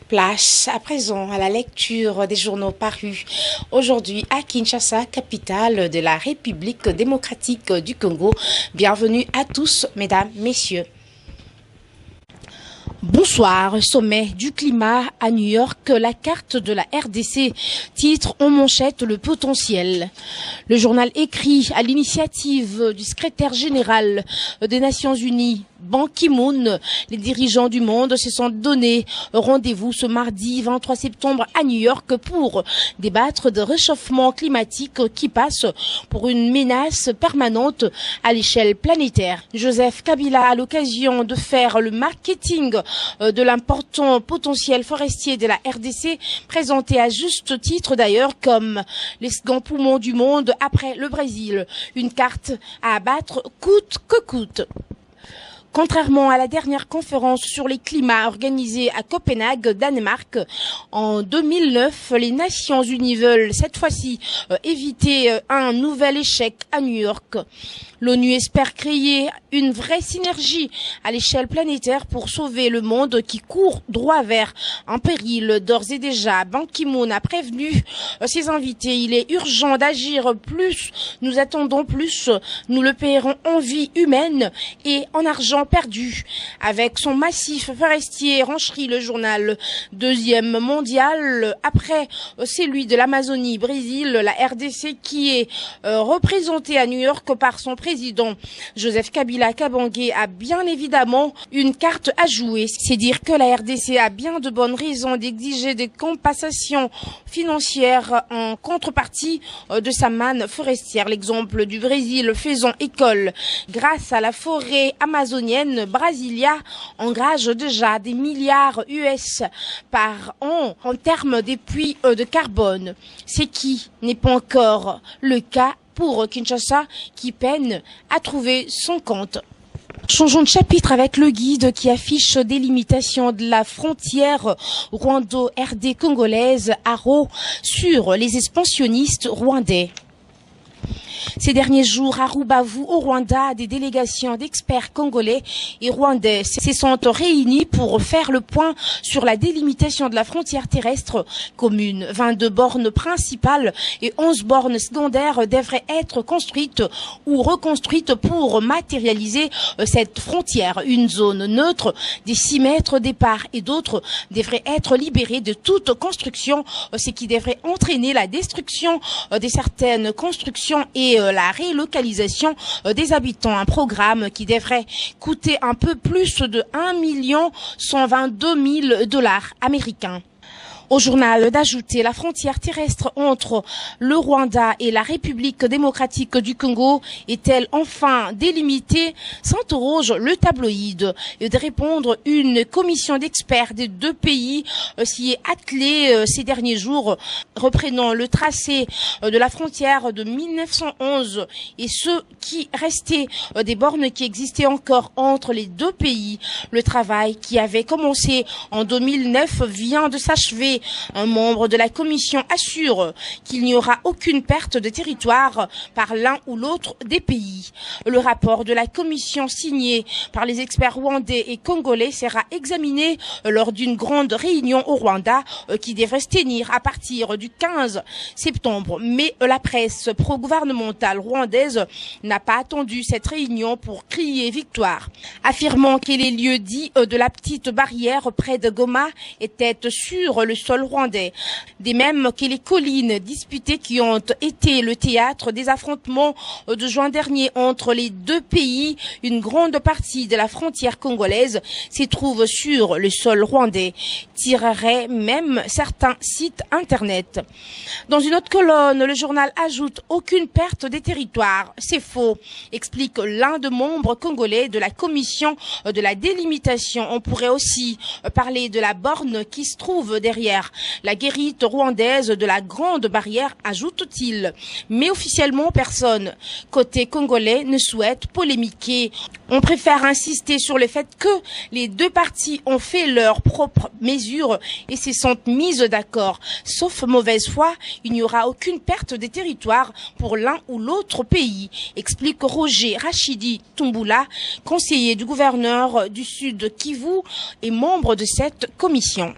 Place à présent à la lecture des journaux parus aujourd'hui à Kinshasa, capitale de la République démocratique du Congo. Bienvenue à tous, mesdames, messieurs. Bonsoir, sommet du climat à New York, la carte de la RDC, titre en manchette le potentiel. Le journal écrit à l'initiative du secrétaire général des Nations Unies, Ban Ki-moon, les dirigeants du monde se sont donné rendez-vous ce mardi 23 septembre à New York pour débattre de réchauffement climatique qui passe pour une menace permanente à l'échelle planétaire. Joseph Kabila a l'occasion de faire le marketing de l'important potentiel forestier de la RDC, présenté à juste titre d'ailleurs comme les seconds poumons du monde après le Brésil. Une carte à abattre coûte que coûte. Contrairement à la dernière conférence sur les climats organisée à Copenhague, Danemark, en 2009, les Nations Unies veulent cette fois-ci éviter un nouvel échec à New York. L'ONU espère créer une vraie synergie à l'échelle planétaire pour sauver le monde qui court droit vers un péril. D'ores et déjà, Ban Ki-moon a prévenu ses invités. Il est urgent d'agir plus, nous attendons plus, nous le paierons en vie humaine et en argent perdu. Avec son massif forestier, renchérit le journal. Deuxième mondial, après celui de l'Amazonie, Brésil, la RDC qui est représentée à New York par son président Joseph Kabila Kabange a bien évidemment une carte à jouer. C'est dire que la RDC a bien de bonnes raisons d'exiger des compensations financières en contrepartie de sa manne forestière. L'exemple du Brésil faisant école grâce à la forêt amazonienne, Brasilia engage déjà des milliards US par an en termes des puits de carbone. C'est qui n'est pas encore le cas pour Kinshasa qui peine à trouver son compte. Changeons de chapitre avec le guide qui affiche des limitations de la frontière rwando-RD congolaise Haro sur les expansionnistes rwandais. Ces derniers jours, à Rubavu, au Rwanda, des délégations d'experts congolais et rwandais se sont réunis pour faire le point sur la délimitation de la frontière terrestre commune. 22 bornes principales et 11 bornes secondaires devraient être construites ou reconstruites pour matérialiser cette frontière. Une zone neutre des 6 mètres départ et d'autres devraient être libérées de toute construction, ce qui devrait entraîner la destruction de certaines constructions et la relocalisation des habitants. Un programme qui devrait coûter un peu plus de 1 122 000 $ américains. Au journal d'ajouter la frontière terrestre entre le Rwanda et la République démocratique du Congo est-elle enfin délimitée, s'interroge le tabloïd. Et de répondre, une commission d'experts des deux pays s'y est attelée ces derniers jours, reprenant le tracé de la frontière de 1911 et ce qui restait des bornes qui existaient encore entre les deux pays. Le travail qui avait commencé en 2009 vient de s'achever. Un membre de la commission assure qu'il n'y aura aucune perte de territoire par l'un ou l'autre des pays. Le rapport de la commission signé par les experts rwandais et congolais sera examiné lors d'une grande réunion au Rwanda qui devrait se tenir à partir du 15 septembre. Mais la presse pro-gouvernementale rwandaise n'a pas attendu cette réunion pour crier victoire, affirmant que les lieux dits de la petite barrière près de Goma étaient sur le sol rwandais, des mêmes que les collines disputées qui ont été le théâtre des affrontements de juin dernier entre les deux pays. Une grande partie de la frontière congolaise se trouve sur le sol rwandais, tirerait même certains sites internet. Dans une autre colonne, le journal ajoute aucune perte des territoires. C'est faux, explique l'un des membres congolais de la commission de la délimitation. On pourrait aussi parler de la borne qui se trouve derrière frontière. La guérite rwandaise de la Grande Barrière, ajoute-t-il. Mais officiellement, personne, côté congolais, ne souhaite polémiquer. On préfère insister sur le fait que les deux parties ont fait leurs propres mesures et se sont mises d'accord. Sauf mauvaise foi, il n'y aura aucune perte des territoires pour l'un ou l'autre pays, explique Roger Rachidi Toumbula, conseiller du gouverneur du Sud Kivu et membre de cette commission.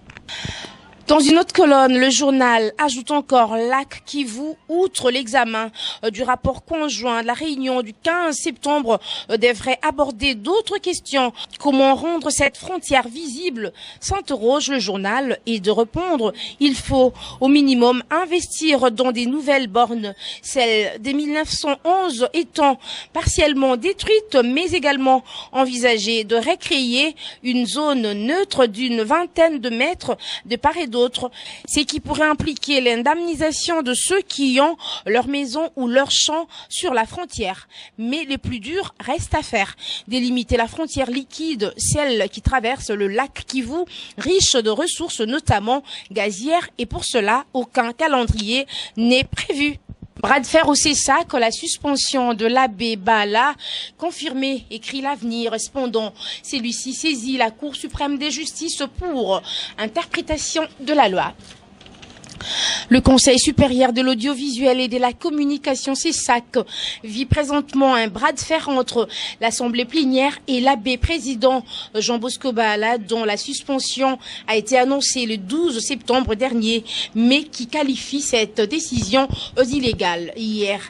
Dans une autre colonne, le journal ajoute encore Lac Kivu, outre l'examen du rapport conjoint de la réunion du 15 septembre, devrait aborder d'autres questions. Comment rendre cette frontière visible, s'interroge le journal, et de répondre, il faut au minimum investir dans des nouvelles bornes, celles de 1911 étant partiellement détruites, mais également envisager de recréer une zone neutre d'une vingtaine de mètres de part et d'autres, ce qui pourrait impliquer l'indemnisation de ceux qui ont leur maison ou leur champ sur la frontière. Mais le plus dur reste à faire. Délimiter la frontière liquide, celle qui traverse le lac Kivu, riche de ressources notamment gazières, et pour cela, aucun calendrier n'est prévu. Bras de fer au CESAC, la suspension de l'abbé Bala, confirmée, écrit l'Avenir. Cependant, celui-ci saisit la Cour suprême de justice pour interprétation de la loi. Le Conseil supérieur de l'audiovisuel et de la communication, CESAC, vit présentement un bras de fer entre l'Assemblée plénière et l'abbé président Jean Bosco Bala, dont la suspension a été annoncée le 12 septembre dernier, mais qui qualifie cette décision d'illégale. Hier,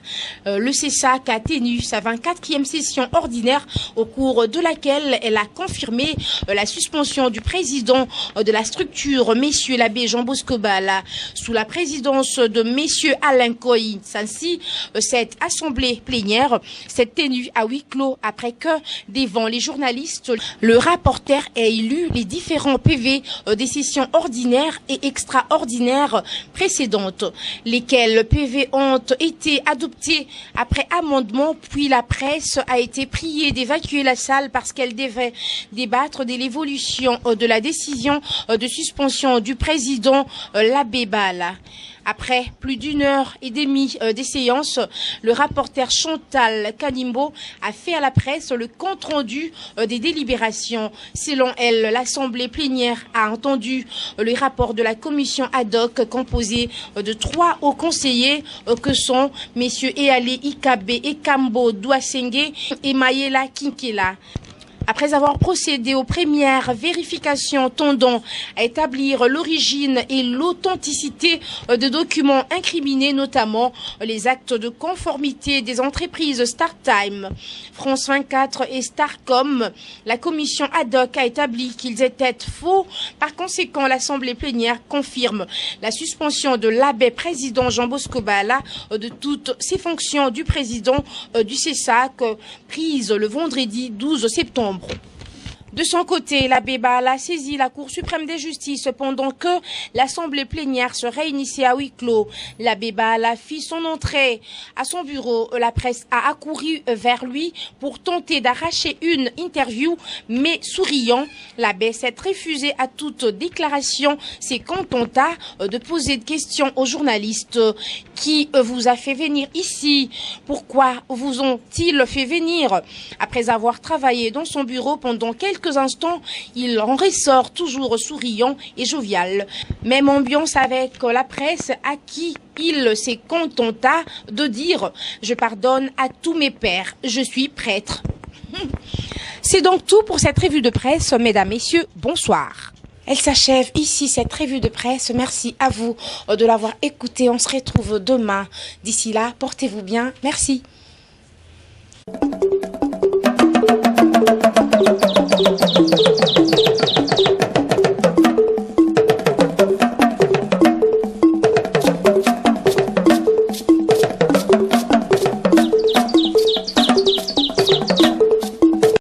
le CESAC a tenu sa 24e session ordinaire, au cours de laquelle elle a confirmé la suspension du président de la structure, messieurs l'abbé Jean Bosco Bala, sous la présidence de messieurs Alain Koï. Ainsi, cette assemblée plénière s'est tenue à huis clos après que, devant les journalistes, le rapporteur ait lu les différents PV des sessions ordinaires et extraordinaires précédentes, lesquels PV ont été adoptés après amendement, puis la presse a été priée d'évacuer la salle parce qu'elle devait débattre de l'évolution de la décision de suspension du président l'abbé Bala. Après plus d'1h30 des séances, le rapporteur Chantal Kanimbo a fait à la presse le compte-rendu des délibérations. Selon elle, l'Assemblée plénière a entendu le rapport de la commission ad hoc composée de 3 hauts conseillers que sont messieurs Eale Ikabe, Ekambo Douassenge et Mayela Kinkela. Après avoir procédé aux premières vérifications tendant à établir l'origine et l'authenticité de documents incriminés, notamment les actes de conformité des entreprises StarTime, France 24 et Starcom, la commission ad hoc a établi qu'ils étaient faux. Par conséquent, l'Assemblée plénière confirme la suspension de l'abbé président Jean Bosco Bala de toutes ses fonctions du président du CESAC, prise le vendredi 12 septembre. De son côté, l'abbé Bala a saisi la Cour suprême de justice pendant que l'Assemblée plénière se réunissait à huis clos. L'abbé Bala fit son entrée à son bureau. La presse a accouru vers lui pour tenter d'arracher une interview, mais souriant, l'abbé s'est refusé à toute déclaration, s'est contenta de poser des questions aux journalistes. Qui vous a fait venir ici? Pourquoi vous ont-ils fait venir? Après avoir travaillé dans son bureau pendant quelques instants, il en ressort toujours souriant et jovial. Même ambiance avec la presse à qui il s'est contenta de dire « Je pardonne à tous mes pères, je suis prêtre ». C'est donc tout pour cette revue de presse. Mesdames, Messieurs, bonsoir. Elle s'achève ici, cette revue de presse. Merci à vous de l'avoir écoutée. On se retrouve demain. D'ici là, portez-vous bien. Merci.